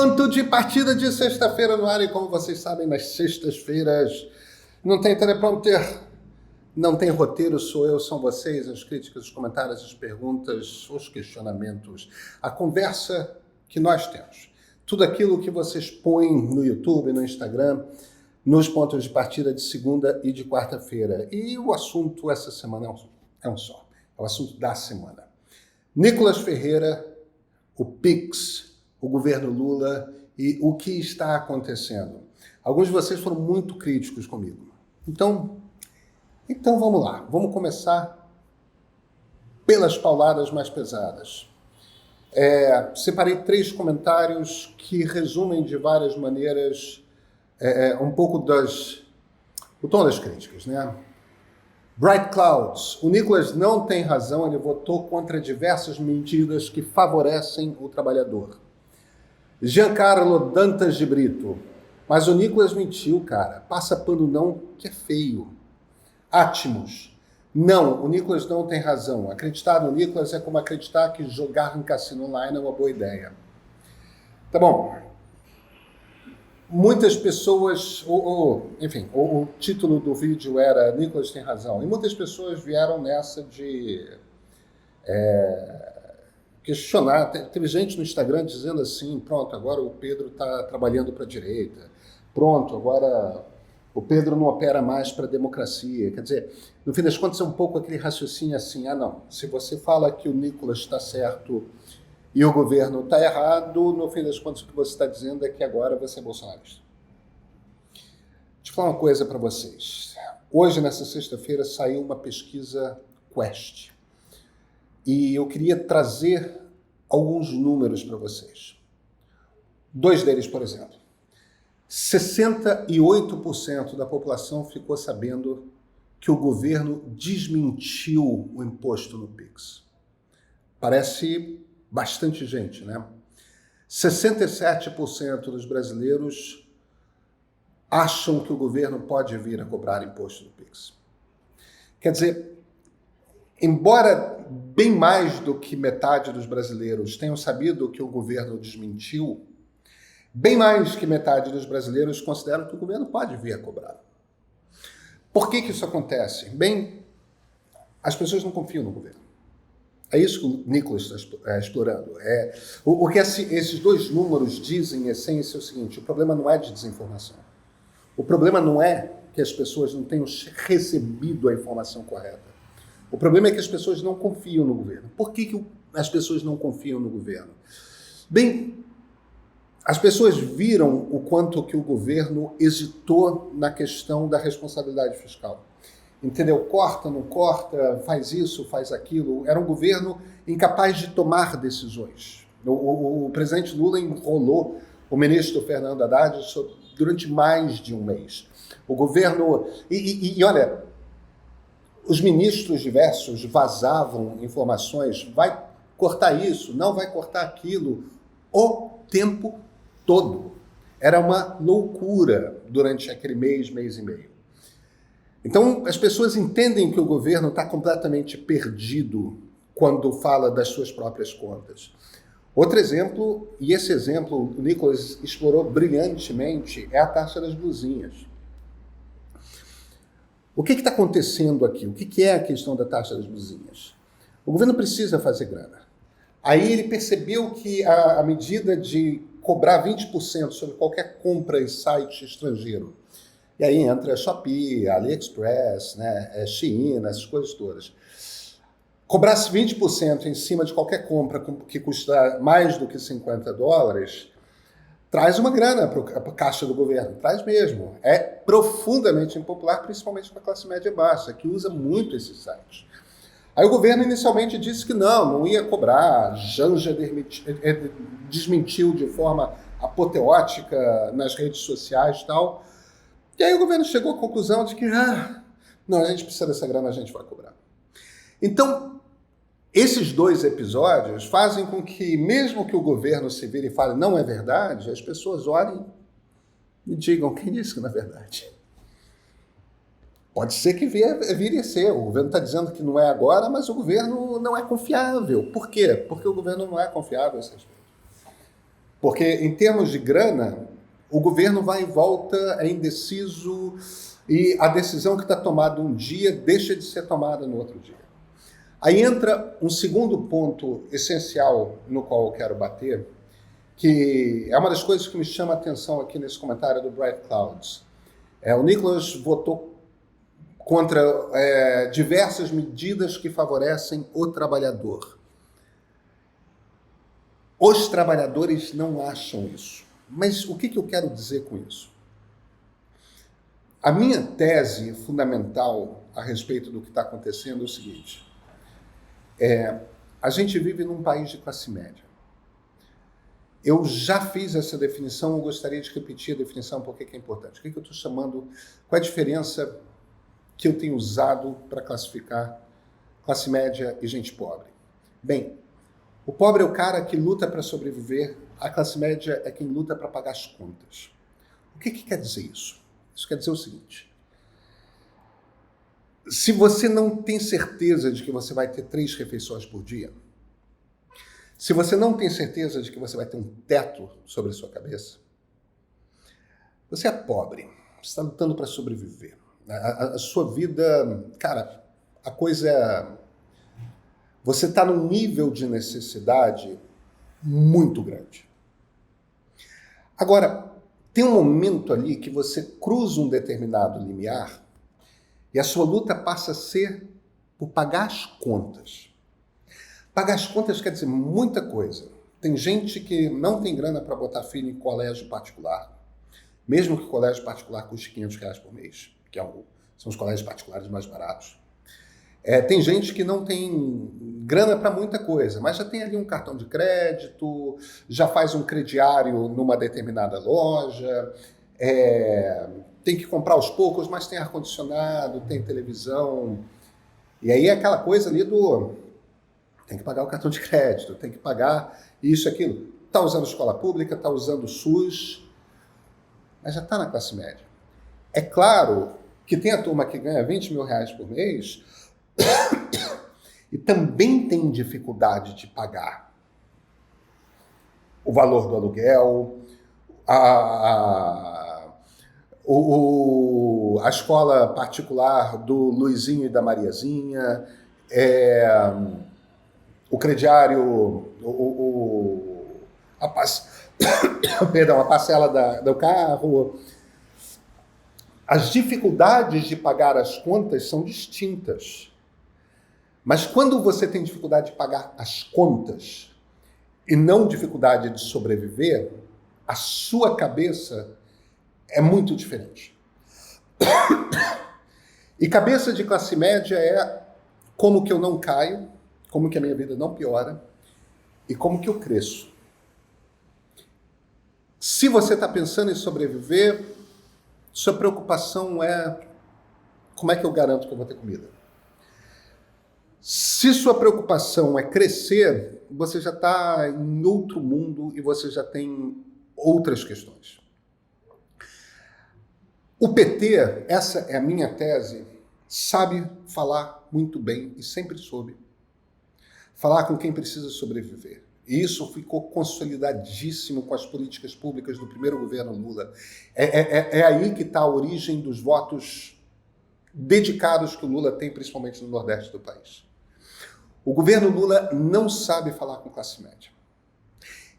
Ponto de partida de sexta-feira no ar, e como vocês sabem, nas sextas-feiras não tem teleprompter, não tem roteiro, sou eu, são vocês, as críticas, os comentários, as perguntas, os questionamentos, a conversa que nós temos. Tudo aquilo que vocês põem no YouTube, no Instagram, nos pontos de partida de segunda e de quarta-feira. E o assunto essa semana é um só, é o assunto da semana. Nicolas Ferreira, o PIX, o governo Lula e o que está acontecendo. Alguns de vocês foram muito críticos comigo. Então vamos lá. Vamos começar pelas pauladas mais pesadas. Separei 3 comentários que resumem de várias maneiras um pouco o tom das críticas, né? Bright Clouds. O Nicolas não tem razão, ele votou contra diversas medidas que favorecem o trabalhador. Giancarlo Dantas de Brito. Mas o Nicolas mentiu, cara. Passa pano não, que é feio. Atmos. Não, o Nicolas não tem razão. Acreditar no Nicolas é como acreditar que jogar em cassino online é uma boa ideia. Tá bom. Muitas pessoas, enfim, o título do vídeo era Nicolas tem razão. E muitas pessoas vieram nessa de questionar. Teve gente no Instagram dizendo assim, pronto, agora o Pedro está trabalhando para a direita. Pronto, agora o Pedro não opera mais para a democracia. Quer dizer, no fim das contas é um pouco aquele raciocínio assim, não, se você fala que o Nicolas está certo e o governo está errado, no fim das contas o que você está dizendo é que agora você é bolsonarista. Deixa eu falar uma coisa para vocês. Hoje, nessa sexta-feira, saiu uma pesquisa Quest. E eu queria trazer alguns números para vocês. 2 deles, por exemplo. 68% da população ficou sabendo que o governo desmentiu o imposto no PIX. Parece bastante gente, né? 67% dos brasileiros acham que o governo pode vir a cobrar imposto no PIX. Quer dizer, embora bem mais do que metade dos brasileiros tenham sabido que o governo desmentiu, bem mais que metade dos brasileiros consideram que o governo pode vir a cobrar. Por que isso acontece? Bem, as pessoas não confiam no governo. É isso que o Nicolas está explorando. O que esses 2 números dizem, em essência, é o seguinte: o problema não é de desinformação. O problema não é que as pessoas não tenham recebido a informação correta. O problema é que as pessoas não confiam no governo. Por que as pessoas não confiam no governo? Bem, as pessoas viram o quanto que o governo hesitou na questão da responsabilidade fiscal. Entendeu? Corta, não corta, faz isso, faz aquilo. Era um governo incapaz de tomar decisões. O presidente Lula enrolou o ministro Fernando Haddad durante mais de um mês. O governo... E olha, os ministros diversos vazavam informações. Vai cortar isso, não vai cortar aquilo, o tempo todo. Era uma loucura durante aquele mês e meio. Então, as pessoas entendem que o governo está completamente perdido quando fala das suas próprias contas. Outro exemplo, e esse exemplo o Nicolas explorou brilhantemente, é a taxa das blusinhas. O que está acontecendo aqui? O que é a questão da taxa das blusinhas? O governo precisa fazer grana. Aí ele percebeu que a medida de cobrar 20% sobre qualquer compra em site estrangeiro, e aí entra a Shopee, a AliExpress, né, Shein, essas coisas todas. Cobrasse 20% em cima de qualquer compra que custa mais do que $50, traz uma grana para a caixa do governo. Traz mesmo. É profundamente impopular, principalmente para a classe média baixa, que usa muito esses sites. Aí o governo inicialmente disse que não ia cobrar. Janja desmentiu de forma apoteótica nas redes sociais e tal. E aí o governo chegou à conclusão de que, não, a gente precisa dessa grana, a gente vai cobrar. Então, esses 2 episódios fazem com que, mesmo que o governo se vire e fale não é verdade, as pessoas olhem e digam, quem disse que não é verdade? Pode ser que vire a ser. O governo está dizendo que não é agora, mas o governo não é confiável. Por quê? Porque o governo não é confiável a esse respeito. Porque, em termos de grana, o governo vai e volta, é indeciso, e a decisão que está tomada um dia deixa de ser tomada no outro dia. Aí entra um segundo ponto essencial no qual eu quero bater, que é uma das coisas que me chama a atenção aqui nesse comentário do Bright Clouds. O Nicholas votou contra diversas medidas que favorecem o trabalhador. Os trabalhadores não acham isso. Mas o que eu quero dizer com isso? A minha tese fundamental a respeito do que está acontecendo é o seguinte. A gente vive num país de classe média. Eu já fiz essa definição, eu gostaria de repetir a definição porque é importante. O que eu estou chamando, qual é a diferença que eu tenho usado para classificar classe média e gente pobre? Bem, o pobre é o cara que luta para sobreviver, a classe média é quem luta para pagar as contas. O que quer dizer isso? Isso quer dizer o seguinte: se você não tem certeza de que você vai ter 3 refeições por dia, se você não tem certeza de que você vai ter um teto sobre a sua cabeça, você é pobre, você está lutando para sobreviver. A sua vida, cara, a coisa é... Você está num nível de necessidade muito grande. Agora, tem um momento ali que você cruza um determinado limiar e a sua luta passa a ser por pagar as contas. Pagar as contas quer dizer muita coisa. Tem gente que não tem grana para botar filho em colégio particular, mesmo que o colégio particular custe R$500 por mês, que são os colégios particulares mais baratos. Tem gente que não tem grana para muita coisa, mas já tem ali um cartão de crédito, já faz um crediário numa determinada loja, tem que comprar aos poucos, mas tem ar-condicionado, tem televisão. E aí é aquela coisa ali tem que pagar o cartão de crédito, tem que pagar isso e aquilo. Está usando escola pública, está usando o SUS, mas já está na classe média. É claro que tem a turma que ganha R$20 mil por mês e também tem dificuldade de pagar o valor do aluguel, a escola particular do Luizinho e da Mariazinha, o crediário, a parcela do carro. As dificuldades de pagar as contas são distintas. Mas quando você tem dificuldade de pagar as contas e não dificuldade de sobreviver, a sua cabeça é muito diferente. E cabeça de classe média é como que eu não caio, como que a minha vida não piora e como que eu cresço. Se você está pensando em sobreviver, sua preocupação é como é que eu garanto que eu vou ter comida. Se sua preocupação é crescer, você já está em outro mundo e você já tem outras questões. O PT, essa é a minha tese, sabe falar muito bem e sempre soube falar com quem precisa sobreviver. E isso ficou consolidadíssimo com as políticas públicas do primeiro governo Lula. É aí que está a origem dos votos dedicados que o Lula tem, principalmente no Nordeste do país. O governo Lula não sabe falar com classe média.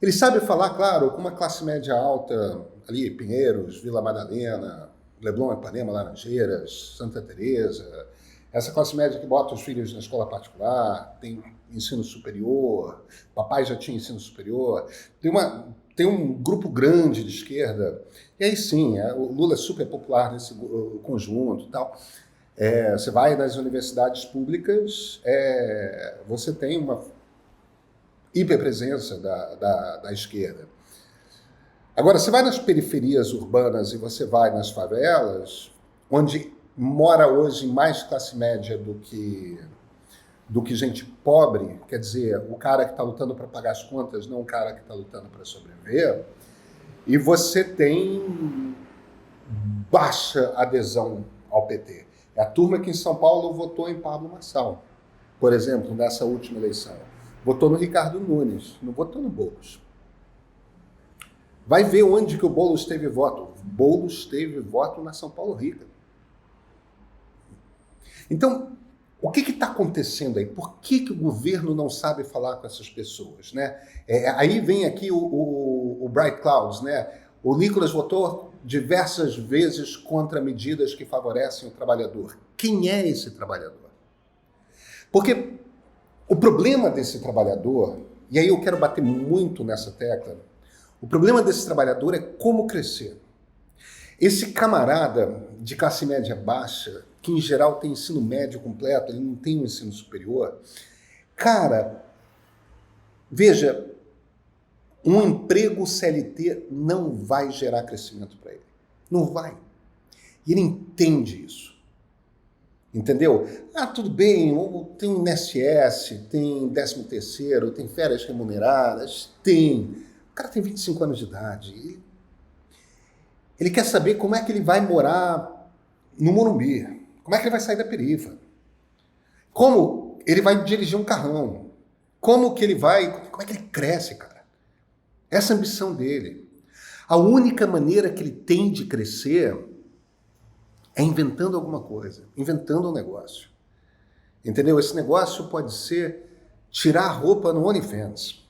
Ele sabe falar, claro, com uma classe média alta, ali, Pinheiros, Vila Madalena, Leblon, Ipanema, Laranjeiras, Santa Teresa, essa classe média que bota os filhos na escola particular, tem ensino superior, papai já tinha ensino superior, tem um grupo grande de esquerda, e aí sim, o Lula é super popular nesse conjunto e tal. Você vai nas universidades públicas, você tem uma hiperpresença da esquerda. Agora, você vai nas periferias urbanas e você vai nas favelas, onde mora hoje mais classe média do que gente pobre, quer dizer, o cara que está lutando para pagar as contas, não o cara que está lutando para sobreviver, e você tem baixa adesão ao PT. É a turma que em São Paulo votou em Pablo Marçal, por exemplo, nessa última eleição. Votou no Ricardo Nunes, não votou no Boulos. Vai ver onde que o Boulos teve voto. O Boulos teve voto na São Paulo Rica. Então, o que está acontecendo aí? Por que o governo não sabe falar com essas pessoas? Né? Aí vem aqui o Bright Clouds, né? O Nicolas votou diversas vezes contra medidas que favorecem o trabalhador. Quem é esse trabalhador? Porque o problema desse trabalhador, e aí eu quero bater muito nessa tecla, o problema desse trabalhador é como crescer. Esse camarada de classe média baixa, que em geral tem ensino médio completo, ele não tem um ensino superior, cara, veja, um emprego CLT não vai gerar crescimento para ele. Não vai. E ele entende isso. Entendeu? Ah, tudo bem, tem um INSS, tem 13º, tem férias remuneradas, tem. O cara tem 25 anos de idade. Ele quer saber como é que ele vai morar no Morumbi. Como é que ele vai sair da perifa. Como ele vai dirigir um carrão. Como é que ele cresce, cara. Essa é a ambição dele. A única maneira que ele tem de crescer é inventando alguma coisa, inventando um negócio. Entendeu? Esse negócio pode ser tirar a roupa no OnlyFans.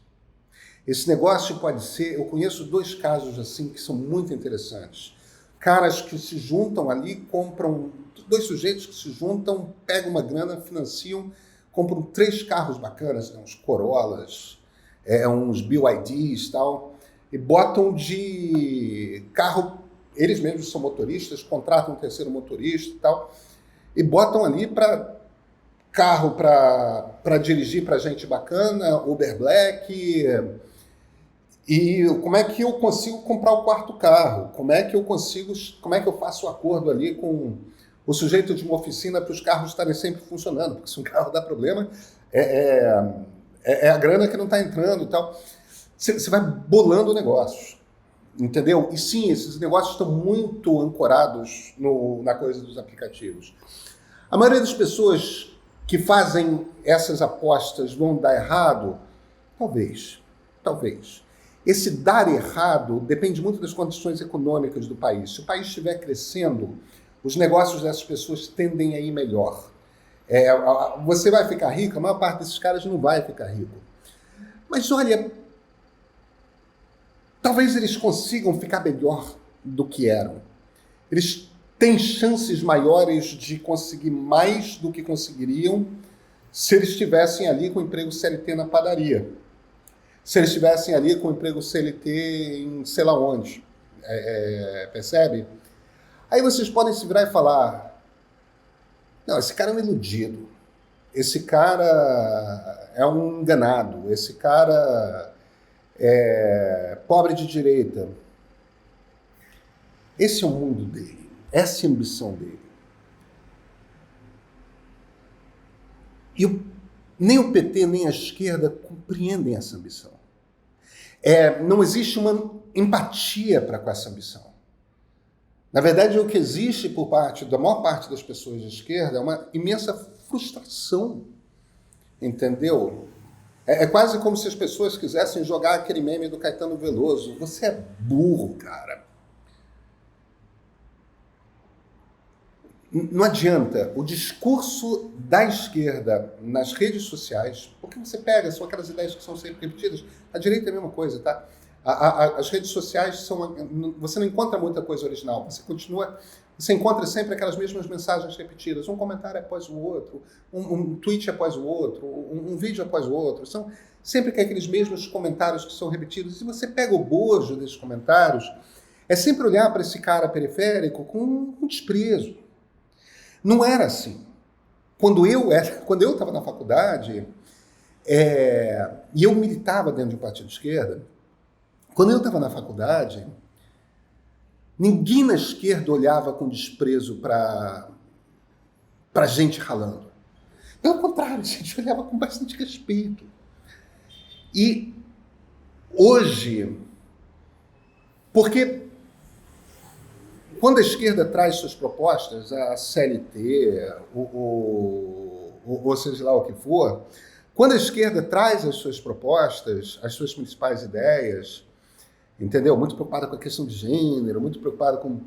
Esse negócio pode ser... Eu conheço 2 casos assim que são muito interessantes. Caras que se juntam ali, compram... 2 sujeitos que se juntam, pegam uma grana, financiam, compram 3 carros bacanas, né, uns Corollas, uns BYDs e tal, e botam de carro... Eles mesmos são motoristas, contratam um 3º motorista e tal, e botam ali para carro para dirigir para gente bacana, Uber Black. E como é que eu consigo comprar o 4º carro? Como é que eu faço o acordo ali com o sujeito de uma oficina para os carros estarem sempre funcionando? Porque se um carro dá problema, é a grana que não está entrando e tal. Você vai bolando negócios. Entendeu? E sim, esses negócios estão muito ancorados na coisa dos aplicativos. A maioria das pessoas que fazem essas apostas vão dar errado? Talvez. Esse dar errado depende muito das condições econômicas do país. Se o país estiver crescendo, os negócios dessas pessoas tendem a ir melhor. Você vai ficar rico? A maior parte desses caras não vai ficar rico. Mas olha... Talvez eles consigam ficar melhor do que eram. Eles têm chances maiores de conseguir mais do que conseguiriam se eles estivessem ali com emprego CLT na padaria. Se eles estivessem ali com emprego CLT em sei lá onde. Percebe? Aí vocês podem se virar e falar: não, esse cara é um iludido. Esse cara é um enganado. Esse cara... pobre de direita. Esse é o mundo dele. Essa é a ambição dele. E nem o PT, nem a esquerda compreendem essa ambição. Não existe uma empatia para com essa ambição. Na verdade, o que existe por parte da maior parte das pessoas de esquerda é uma imensa frustração. Entendeu? É quase como se as pessoas quisessem jogar aquele meme do Caetano Veloso. Você é burro, cara. Não adianta. O discurso da esquerda nas redes sociais, porque você pega, são aquelas ideias que são sempre repetidas. A direita é a mesma coisa, tá? As redes sociais são... Você não encontra muita coisa original. Você encontra sempre aquelas mesmas mensagens repetidas. Um comentário após o outro, um tweet após o outro, um vídeo após o outro. São sempre aqueles mesmos comentários que são repetidos. E você pega o bojo desses comentários, é sempre olhar para esse cara periférico com um desprezo. Não era assim. Quando eu estava na faculdade, e eu militava dentro de um partido de esquerda, quando eu estava na faculdade, ninguém na esquerda olhava com desprezo para gente ralando. Pelo contrário, a gente olhava com bastante respeito. E hoje, porque quando a esquerda traz suas propostas, a CLT, ou seja lá o que for, quando a esquerda traz as suas propostas, as suas principais ideias, entendeu? Muito preocupado com a questão de gênero, muito preocupado com...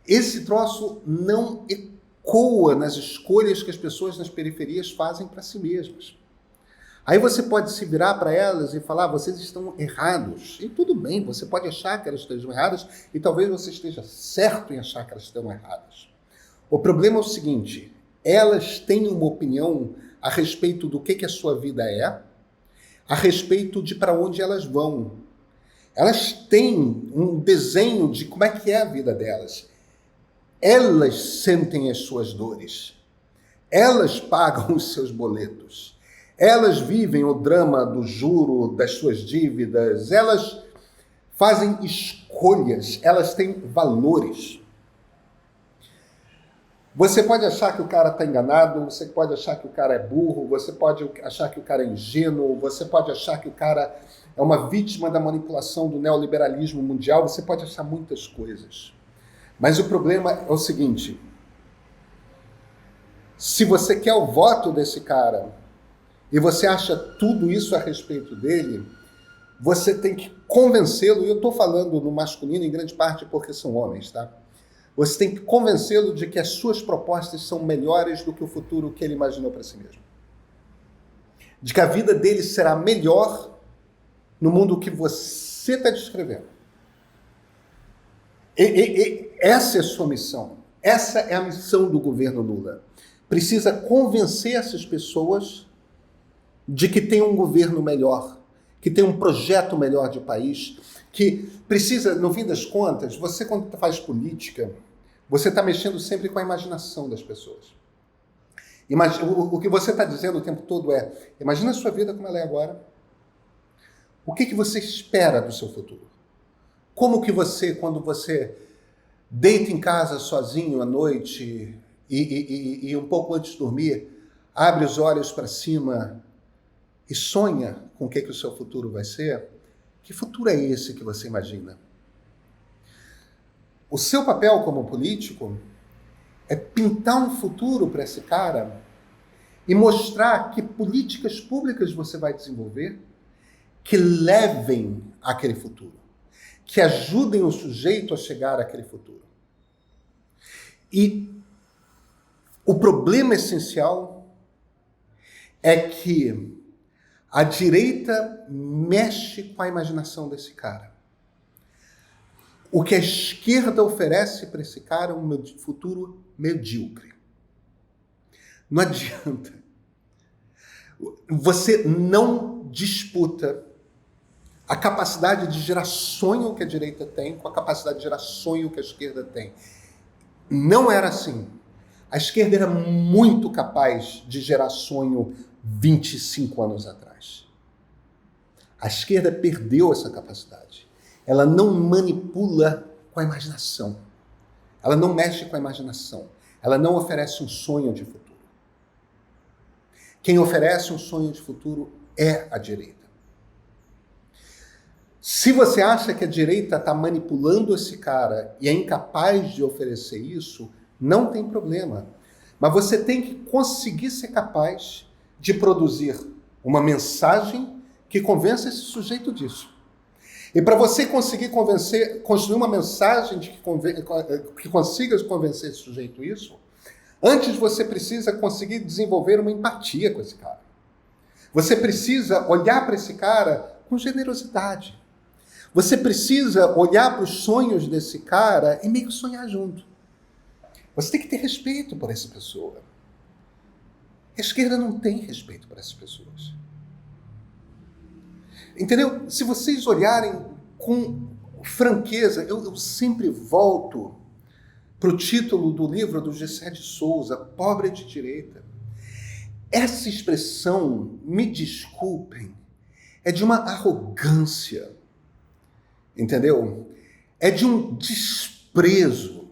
Esse troço não ecoa nas escolhas que as pessoas nas periferias fazem para si mesmas. Aí você pode se virar para elas e falar, vocês estão errados. E tudo bem, você pode achar que elas estejam erradas e talvez você esteja certo em achar que elas estão erradas. O problema é o seguinte, elas têm uma opinião a respeito do que a sua vida é, a respeito de para onde elas vão. Elas têm um desenho de como é que é a vida delas. Elas sentem as suas dores. Elas pagam os seus boletos. Elas vivem o drama do juro, das suas dívidas. Elas fazem escolhas. Elas têm valores. Você pode achar que o cara está enganado, você pode achar que o cara é burro, você pode achar que o cara é ingênuo, você pode achar que o cara é uma vítima da manipulação do neoliberalismo mundial, você pode achar muitas coisas. Mas o problema é o seguinte, se você quer o voto desse cara e você acha tudo isso a respeito dele, você tem que convencê-lo, e eu estou falando no masculino em grande parte porque são homens, tá? Você tem que convencê-lo de que as suas propostas são melhores do que o futuro que ele imaginou para si mesmo. De que a vida dele será melhor no mundo que você está descrevendo. Essa é a sua missão. Essa é a missão do governo Lula. Precisa convencer essas pessoas de que tem um governo melhor, que tem um projeto melhor de país, que precisa, no fim das contas, você quando faz política, você está mexendo sempre com a imaginação das pessoas. O que você está dizendo o tempo todo é, imagina a sua vida como ela é agora. O que você espera do seu futuro? Como que você, quando você deita em casa sozinho à noite e um pouco antes de dormir, abre os olhos para cima e sonha com o que o seu futuro vai ser? Que futuro é esse que você imagina? O seu papel como político é pintar um futuro para esse cara e mostrar que políticas públicas você vai desenvolver que levem àquele futuro, que ajudem o sujeito a chegar àquele futuro. E o problema essencial é que a direita mexe com a imaginação desse cara. O que a esquerda oferece para esse cara é um futuro medíocre. Não adianta. Você não disputa a capacidade de gerar sonho que a direita tem com a capacidade de gerar sonho que a esquerda tem. Não era assim. A esquerda era muito capaz de gerar sonho 25 anos atrás. A esquerda perdeu essa capacidade. Ela não manipula com a imaginação. Ela não mexe com a imaginação. Ela não oferece um sonho de futuro. Quem oferece um sonho de futuro é a direita. Se você acha que a direita está manipulando esse cara e é incapaz de oferecer isso, não tem problema. Mas você tem que conseguir ser capaz de produzir uma mensagem que convença esse sujeito disso. E para você conseguir construir uma mensagem que consiga convencer esse sujeito isso, antes você precisa conseguir desenvolver uma empatia com esse cara. Você precisa olhar para esse cara com generosidade. Você precisa olhar para os sonhos desse cara e meio que sonhar junto. Você tem que ter respeito por essa pessoa. A esquerda não tem respeito por essas pessoas. Entendeu? Se vocês olharem com franqueza, eu sempre volto para o título do livro do Gessé de Souza, Pobre de Direita. Essa expressão, me desculpem, é de uma arrogância, entendeu? É de um desprezo.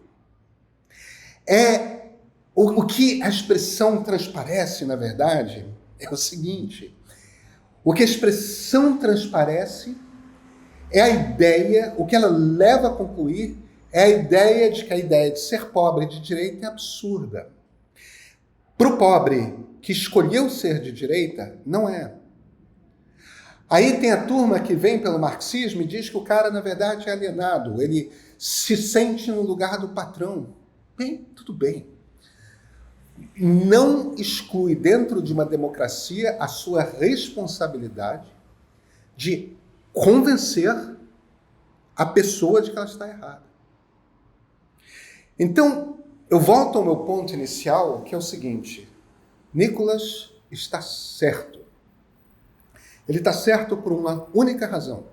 O que a expressão transparece, na verdade, é o seguinte: o que a expressão transparece é a ideia, o que ela leva a concluir é a ideia de que a ideia de ser pobre de direita é absurda. Para o pobre que escolheu ser de direita, não é. Aí tem a turma que vem pelo marxismo e diz que o cara, na verdade, é alienado. Ele se sente no lugar do patrão. Bem, tudo bem. Não exclui dentro de uma democracia a sua responsabilidade de convencer a pessoa de que ela está errada. Então, eu volto ao meu ponto inicial, que é o seguinte: Nicolas está certo. Ele está certo por uma única razão.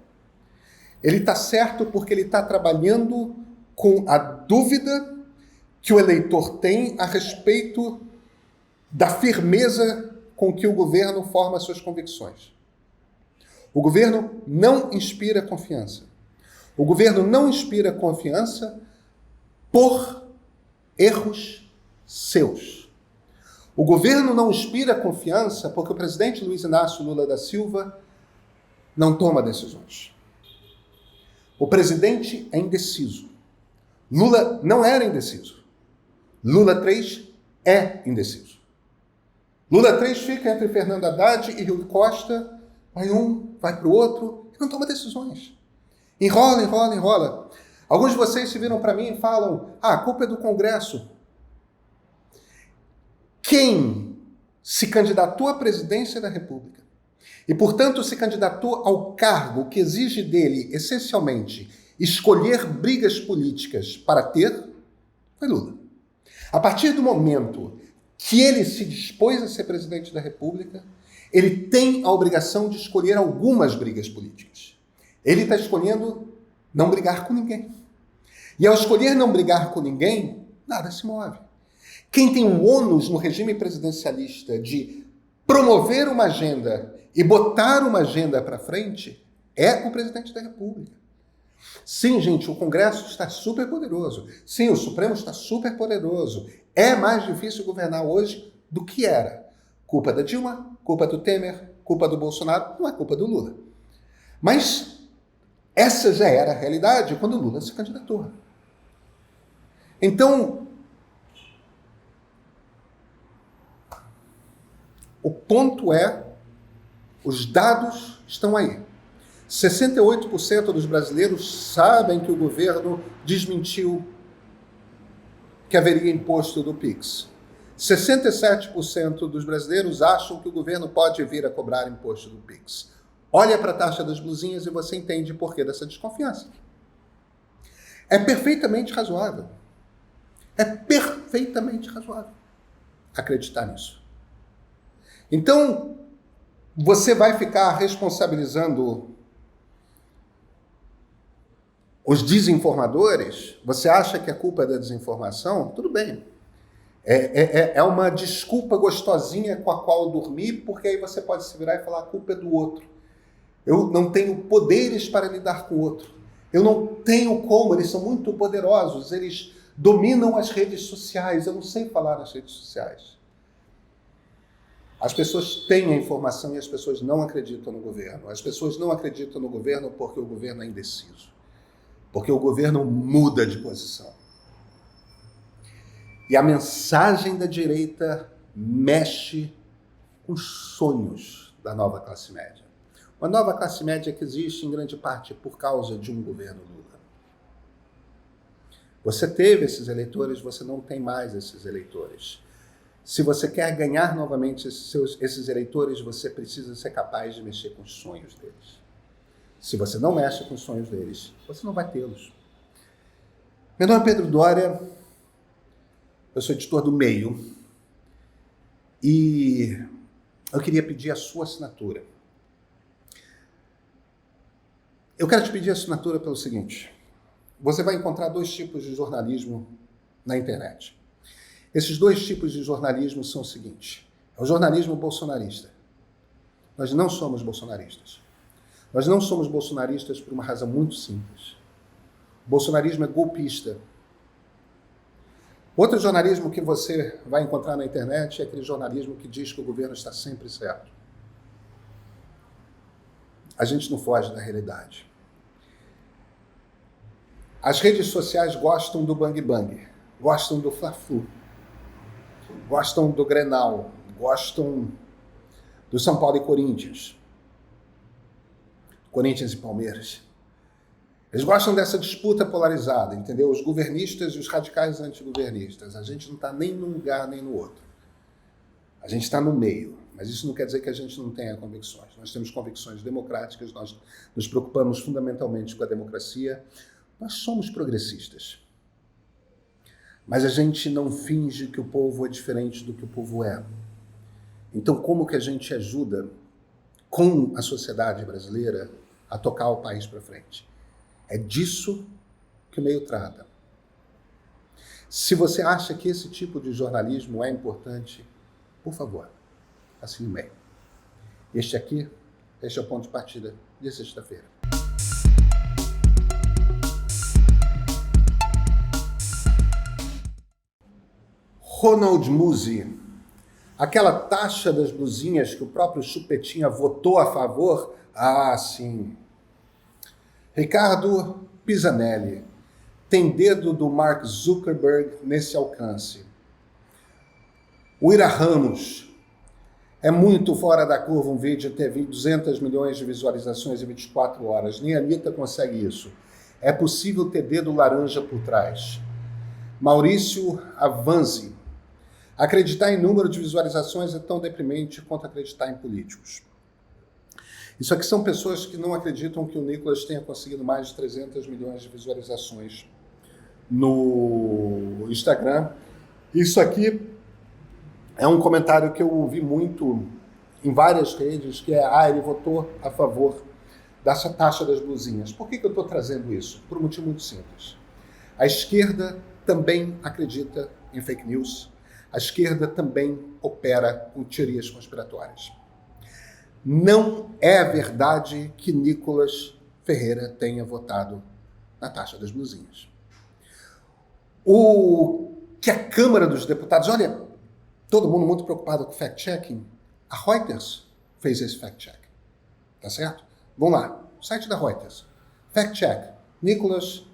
Ele está certo porque ele está trabalhando com a dúvida que o eleitor tem a respeito da firmeza com que o governo forma suas convicções. O governo não inspira confiança. O governo não inspira confiança por erros seus. O governo não inspira confiança porque o presidente Luiz Inácio Lula da Silva não toma decisões. O presidente é indeciso. Lula não era indeciso. Lula 3 é indeciso. Lula 3 fica entre Fernando Haddad e Rui Costa, vai um, vai para o outro, e não toma decisões. Enrola, enrola, enrola. Alguns de vocês se viram para mim e falam: a culpa é do Congresso. Quem se candidatou à presidência da República e, portanto, se candidatou ao cargo que exige dele, essencialmente, escolher brigas políticas para ter, foi Lula. A partir do momento que ele se dispôs a ser presidente da República, ele tem a obrigação de escolher algumas brigas políticas. Ele está escolhendo não brigar com ninguém. E ao escolher não brigar com ninguém, nada se move. Quem tem um ônus no regime presidencialista de promover uma agenda e botar uma agenda para frente é o presidente da República. Sim, gente, o Congresso está super poderoso. Sim, o Supremo está super poderoso. É mais difícil governar hoje do que era. Culpa da Dilma, culpa do Temer, culpa do Bolsonaro, não é culpa do Lula. Mas essa já era a realidade quando o Lula se candidatou. Então, o ponto é, os dados estão aí. 68% dos brasileiros sabem que o governo desmentiu que haveria imposto do PIX. 67% dos brasileiros acham que o governo pode vir a cobrar imposto do PIX. Olha para a taxa das blusinhas e você entende o porquê dessa desconfiança. É perfeitamente razoável. É perfeitamente razoável acreditar nisso. Então, você vai ficar responsabilizando os desinformadores? Você acha que a culpa é da desinformação? Tudo bem. É uma desculpa gostosinha com a qual dormir, porque aí você pode se virar e falar: a culpa é do outro. Eu não tenho poderes para lidar com o outro. Eu não tenho como, eles são muito poderosos, eles dominam as redes sociais, eu não sei falar nas redes sociais. As pessoas têm a informação e as pessoas não acreditam no governo. As pessoas não acreditam no governo porque o governo é indeciso. Porque o governo muda de posição. E a mensagem da direita mexe com os sonhos da nova classe média. Uma nova classe média que existe em grande parte por causa de um governo Lula. Você teve esses eleitores, você não tem mais esses eleitores. Se você quer ganhar novamente esses eleitores, você precisa ser capaz de mexer com os sonhos deles. Se você não mexe com os sonhos deles, você não vai tê-los. Meu nome é Pedro Doria, eu sou editor do Meio e eu queria pedir a sua assinatura. Eu quero te pedir a assinatura pelo seguinte: você vai encontrar 2 tipos de jornalismo na internet. Esses 2 tipos de jornalismo são o seguinte: é o jornalismo bolsonarista. Nós não somos bolsonaristas. Nós não somos bolsonaristas por uma razão muito simples. O bolsonarismo é golpista. Outro jornalismo que você vai encontrar na internet é aquele jornalismo que diz que o governo está sempre certo. A gente não foge da realidade. As redes sociais gostam do bang-bang, gostam do fla-flu, gostam do Grenal, gostam do São Paulo e Corinthians. Corinthians e Palmeiras. Eles gostam dessa disputa polarizada, entendeu? Os governistas e os radicais antigovernistas. A gente não está nem num lugar nem no outro. A gente está no meio. Mas isso não quer dizer que a gente não tenha convicções. Nós temos convicções democráticas, nós nos preocupamos fundamentalmente com a democracia. Nós somos progressistas. Mas a gente não finge que o povo é diferente do que o povo é. Então, como que a gente ajuda com a sociedade brasileira a tocar o país para frente? É disso que o meio trata. Se você acha que esse tipo de jornalismo é importante, por favor, assine o meio. Este é o ponto de partida de sexta-feira. Ronald Musi, aquela taxa das blusinhas que o próprio Chupetinha votou a favor? Ah, sim. Ricardo Pisanelli, tem dedo do Mark Zuckerberg nesse alcance. O Ira Ramos, é muito fora da curva um vídeo ter 200 milhões de visualizações em 24 horas. Nem a Anitta consegue isso. É possível ter dedo laranja por trás. Maurício Avanzi, acreditar em número de visualizações é tão deprimente quanto acreditar em políticos. Isso aqui são pessoas que não acreditam que o Nicolas tenha conseguido mais de 300 milhões de visualizações no Instagram. Isso aqui é um comentário que eu ouvi muito em várias redes, que é, ele votou a favor dessa taxa das blusinhas. Por que eu estou trazendo isso? Por um motivo muito simples. A esquerda também acredita em fake news. A esquerda também opera com teorias conspiratórias. Não é verdade que Nicolas Ferreira tenha votado na taxa das blusinhas. O que a Câmara dos Deputados... Olha, todo mundo muito preocupado com fact-checking. A Reuters fez esse fact-check. Tá certo? Vamos lá. O site da Reuters. Fact-check. Nicolas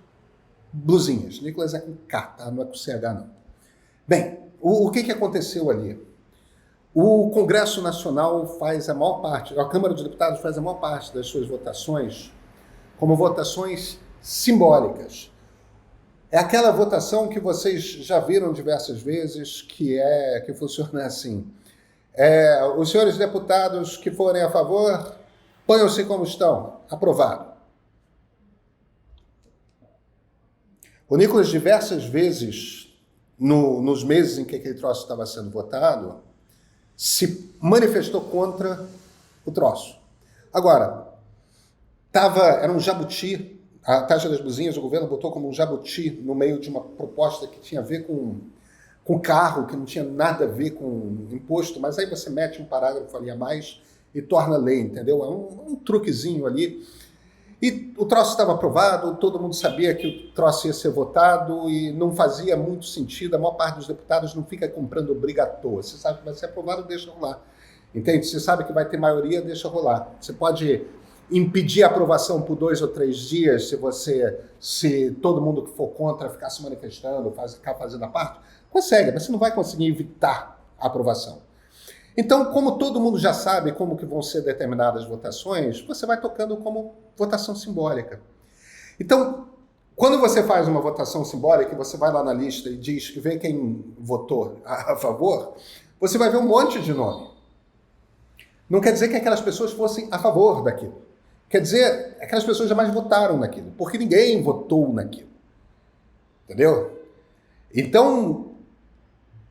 Blusinhas. Nicolas é com K, tá? Não é com CH, não. Bem, o que aconteceu ali? O Congresso Nacional faz a maior parte, a Câmara dos Deputados faz a maior parte das suas votações como votações simbólicas. É aquela votação que vocês já viram diversas vezes, que funciona assim. Os senhores deputados que forem a favor, ponham-se como estão. Aprovado. O Nicolas, diversas vezes, nos meses em que aquele troço estava sendo votado, se manifestou contra o troço. Agora, era um jabuti, a taxa das blusinhas o governo botou como um jabuti no meio de uma proposta que tinha a ver com carro, que não tinha nada a ver com imposto, mas aí você mete um parágrafo ali a mais e torna lei, entendeu? É um truquezinho ali. E o troço estava aprovado, todo mundo sabia que o troço ia ser votado e não fazia muito sentido. A maior parte dos deputados não fica comprando briga à toa. Você sabe que vai ser aprovado, deixa rolar. Entende? Você sabe que vai ter maioria, deixa rolar. Você pode impedir a aprovação por 2 ou 3 dias se todo mundo que for contra ficar se manifestando, ficar fazendo a parte. Consegue, mas você não vai conseguir evitar a aprovação. Então, como todo mundo já sabe como que vão ser determinadas votações, você vai tocando como votação simbólica. Então, quando você faz uma votação simbólica, você vai lá na lista e vê quem votou a favor, você vai ver um monte de nome. Não quer dizer que aquelas pessoas fossem a favor daquilo. Quer dizer, aquelas pessoas jamais votaram naquilo, porque ninguém votou naquilo. Entendeu? Então,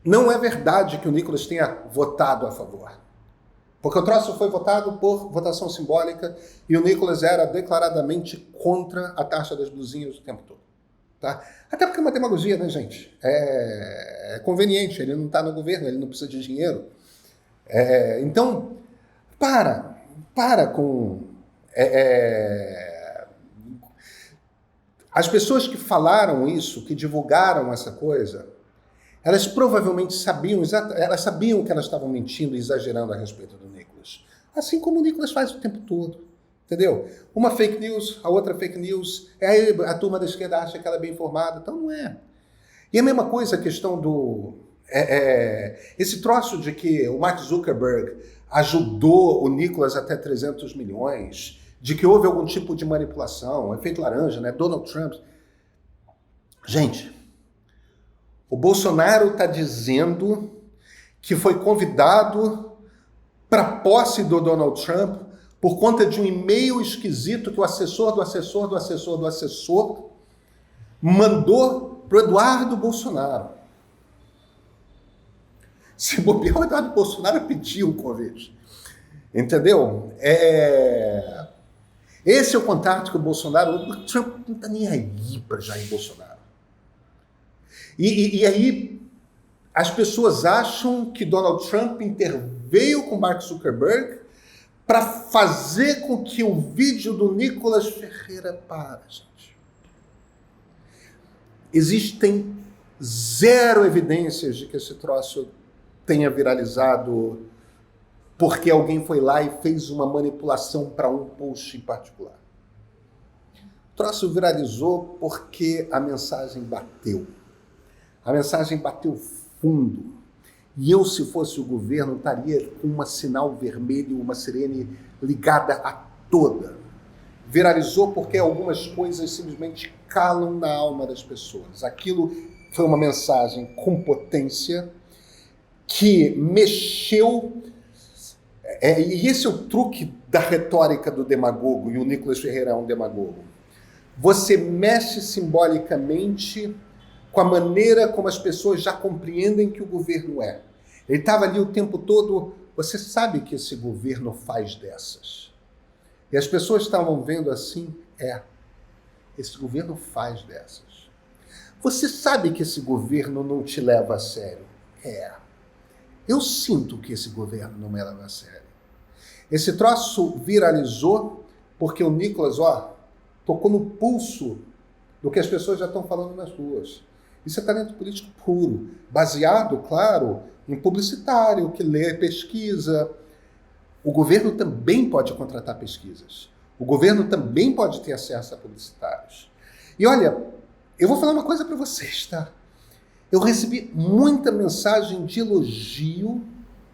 não é verdade que o Nicolas tenha votado a favor. Porque o troço foi votado por votação simbólica e o Nicolas era declaradamente contra a taxa das blusinhas o tempo todo. Tá? Até porque é uma demagogia, né, gente? É conveniente, ele não está no governo, ele não precisa de dinheiro. Então, para com... As pessoas que falaram isso, que divulgaram essa coisa, elas provavelmente sabiam que elas estavam mentindo e exagerando a respeito do Nicolas. Assim como o Nicolas faz o tempo todo. Entendeu? Uma fake news, a outra fake news, aí a turma da esquerda acha que ela é bem informada, então não é. E a mesma coisa a questão do... esse troço de que o Mark Zuckerberg ajudou o Nicolas até 300 milhões, de que houve algum tipo de manipulação, efeito laranja, né? Donald Trump. Gente, o Bolsonaro está dizendo que foi convidado para a posse do Donald Trump por conta de um e-mail esquisito que o assessor do assessor do assessor do assessor mandou para o Eduardo Bolsonaro. Se bobear, o Eduardo Bolsonaro pediu o convite. Entendeu? Esse é o contato que o Bolsonaro... O Trump não está nem aí para Jair Bolsonaro. E aí as pessoas acham que Donald Trump interveio com Mark Zuckerberg para fazer com que o vídeo do Nicolas Ferreira pare, gente. Existem zero evidências de que esse troço tenha viralizado porque alguém foi lá e fez uma manipulação para um post em particular. O troço viralizou porque a mensagem bateu. A mensagem bateu fundo. E eu, se fosse o governo, estaria com uma sinal vermelho, uma sirene ligada a toda. Viralizou porque algumas coisas simplesmente calam na alma das pessoas. Aquilo foi uma mensagem com potência que mexeu... e esse é o truque da retórica do demagogo, e o Nicolas Ferreira é um demagogo. Você mexe simbolicamente com a maneira como as pessoas já compreendem que o governo é. Ele estava ali o tempo todo, você sabe que esse governo faz dessas. E as pessoas estavam vendo assim, esse governo faz dessas. Você sabe que esse governo não te leva a sério. Eu sinto que esse governo não me leva a sério. Esse troço viralizou porque o Nicolas, tocou no pulso do que as pessoas já estão falando nas ruas. Isso é talento político puro, baseado, claro, em publicitário, que lê pesquisa. O governo também pode contratar pesquisas. O governo também pode ter acesso a publicitários. E olha, eu vou falar uma coisa para vocês, tá? Eu recebi muita mensagem de elogio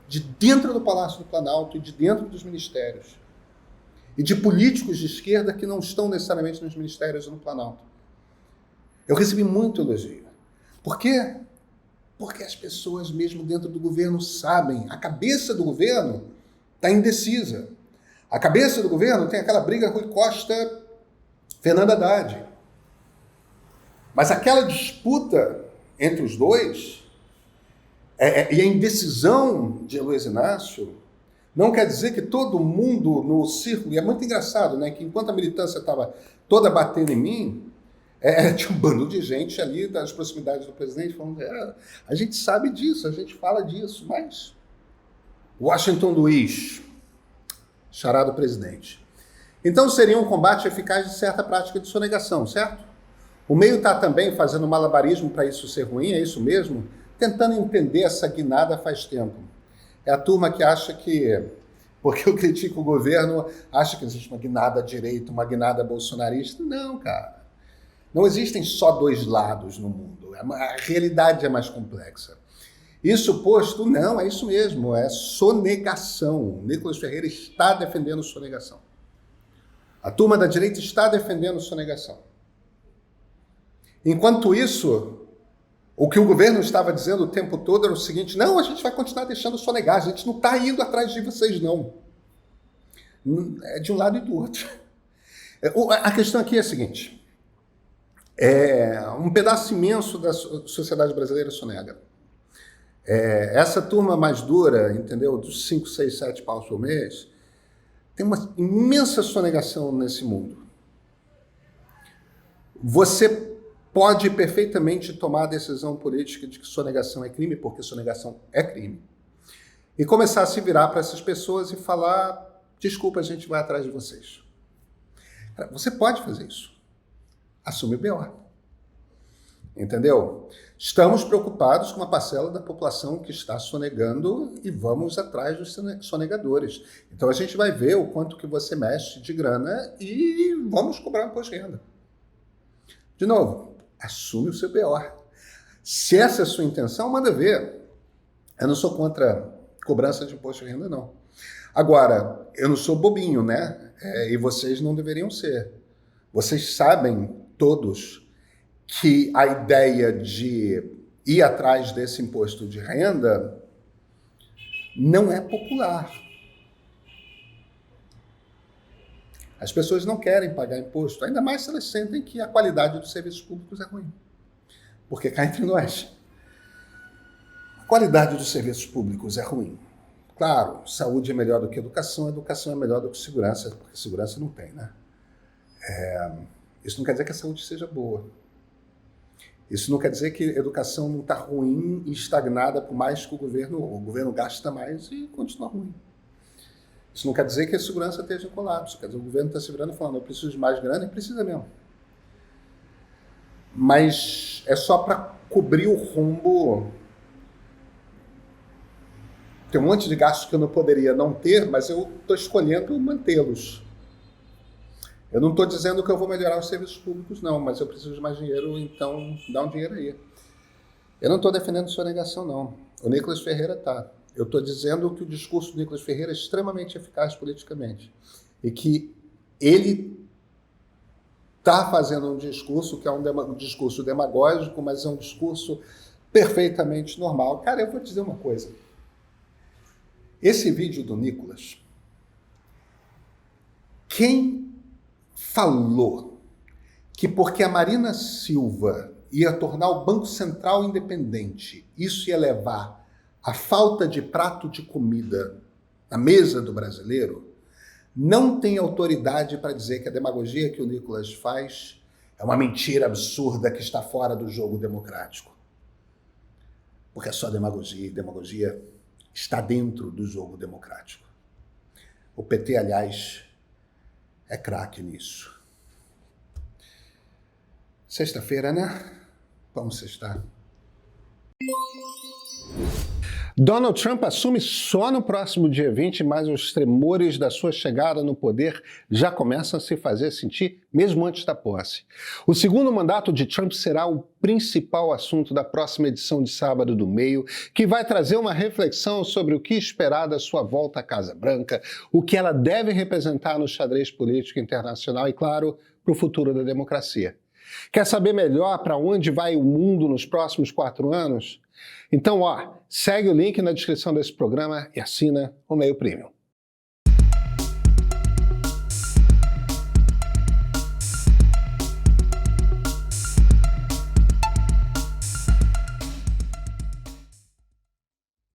de dentro do Palácio do Planalto e de dentro dos ministérios. E de políticos de esquerda que não estão necessariamente nos ministérios ou no Planalto. Eu recebi muito elogio. Por quê? Porque as pessoas mesmo dentro do governo sabem. A cabeça do governo está indecisa. A cabeça do governo tem aquela briga Rui Costa, Fernando Haddad. Mas aquela disputa entre os dois e a indecisão de Luiz Inácio não quer dizer que todo mundo no círculo... E é muito engraçado, né? Que enquanto a militância estava toda batendo em mim, tinha um bando de gente ali das proximidades do presidente falando, a gente sabe disso, a gente fala disso, mas... Washington Luiz, xará do presidente. Então seria um combate eficaz de certa prática de sonegação, certo? O meio está também fazendo malabarismo para isso ser ruim, é isso mesmo? Tentando entender essa guinada faz tempo. É a turma que acha que, porque eu critico o governo, acha que existe uma guinada à direita, uma guinada bolsonarista. Não, cara. Não existem só dois lados no mundo. A realidade é mais complexa. Isso posto, não, é isso mesmo, é sonegação. Nicolas Ferreira está defendendo sonegação. A turma da direita está defendendo sonegação. Enquanto isso, o que o governo estava dizendo o tempo todo era o seguinte, não, a gente vai continuar deixando sonegar, a gente não está indo atrás de vocês, não. É de um lado e do outro. A questão aqui é a seguinte, um pedaço imenso da sociedade brasileira sonega. Essa turma mais dura, entendeu, dos 5, 6, 7 paus por mês, tem uma imensa sonegação nesse mundo. Você pode perfeitamente tomar a decisão política de que sonegação é crime, porque sonegação é crime, e começar a se virar para essas pessoas e falar, desculpa, a gente vai atrás de vocês. Cara, você pode fazer isso. Assume o BO. Entendeu? Estamos preocupados com uma parcela da população que está sonegando e vamos atrás dos sonegadores. Então a gente vai ver o quanto que você mexe de grana e vamos cobrar um imposto de renda. De novo, assume o seu BO. Se essa é a sua intenção, manda ver. Eu não sou contra cobrança de imposto de renda, não. Agora, eu não sou bobinho, né? E vocês não deveriam ser. Vocês sabem, todos, que a ideia de ir atrás desse imposto de renda não é popular. As pessoas não querem pagar imposto, ainda mais se elas sentem que a qualidade dos serviços públicos é ruim. Porque cá entre nós, a qualidade dos serviços públicos é ruim. Claro, saúde é melhor do que educação é melhor do que segurança, porque segurança não tem, né? Isso não quer dizer que a saúde seja boa. Isso não quer dizer que a educação não está ruim e estagnada por mais que o governo gasta mais e continua ruim. Isso não quer dizer que a segurança esteja em colapso. Quer dizer, o governo está se virando e falando, eu preciso de mais grana, e precisa mesmo. Mas é só para cobrir o rombo. Tem um monte de gastos que eu não poderia não ter, mas eu estou escolhendo mantê-los. Eu não estou dizendo que eu vou melhorar os serviços públicos, não, mas eu preciso de mais dinheiro, então dá um dinheiro aí. Eu não estou defendendo sonegação, não. O Nicolas Ferreira está. Eu estou dizendo que o discurso do Nicolas Ferreira é extremamente eficaz politicamente. E que ele está fazendo um discurso que é um discurso demagógico, mas é um discurso perfeitamente normal. Cara, eu vou te dizer uma coisa. Esse vídeo do Nicolas, quem falou que porque a Marina Silva ia tornar o Banco Central independente, isso ia levar à falta de prato de comida na mesa do brasileiro, não tem autoridade para dizer que a demagogia que o Nicolas faz é uma mentira absurda que está fora do jogo democrático. Porque é só demagogia, e demagogia está dentro do jogo democrático. O PT, aliás, é craque nisso. Sexta-feira, né? Vamos sextar. Donald Trump assume só no próximo dia 20, mas os tremores da sua chegada no poder já começam a se fazer sentir mesmo antes da posse. O segundo mandato de Trump será o principal assunto da próxima edição de Sábado do Meio, que vai trazer uma reflexão sobre o que esperar da sua volta à Casa Branca, o que ela deve representar no xadrez político internacional e, claro, para o futuro da democracia. Quer saber melhor para onde vai o mundo nos próximos 4 anos? Então, segue o link na descrição desse programa e assina o Meio Premium.